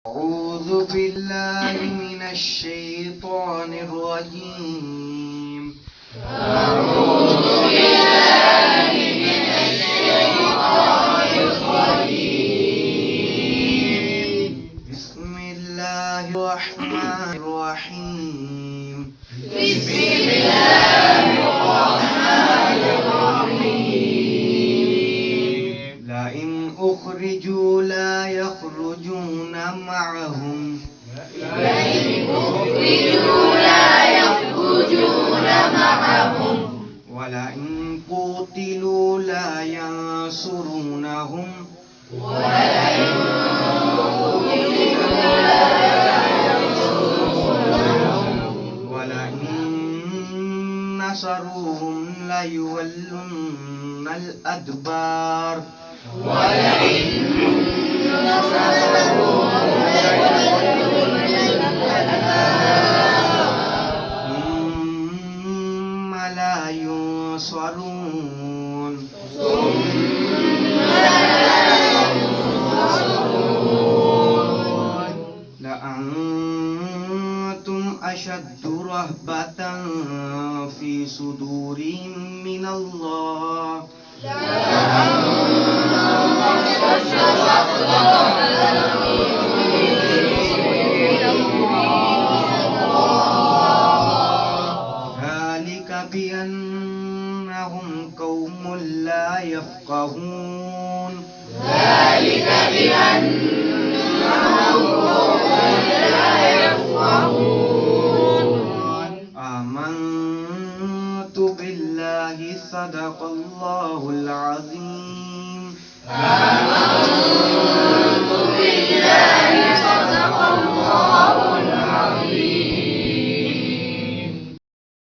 أعوذ بالله من الشيطان الرجيم. أعوذ بالله من الشيطان الرجيم. بسم الله الرحمن الرحيم. بسم الله الرحمن الرحيم. لئن أخرجوا لا يخرجون معهم. لئن أخرجوا لا يخرجون معهم. ولئن قوتلوا لا ينصرونهم. ولئن قوتلوا لا ينصرونهم. ولئن نصروهم ليولن الأدبار. ولئن نصروهم ليولن الأدبار. ثم لا ينصرون. ثم لا ينصرون. لأنتم أشد رهبة في صدورهم من الله. لأنتم أشد رهبة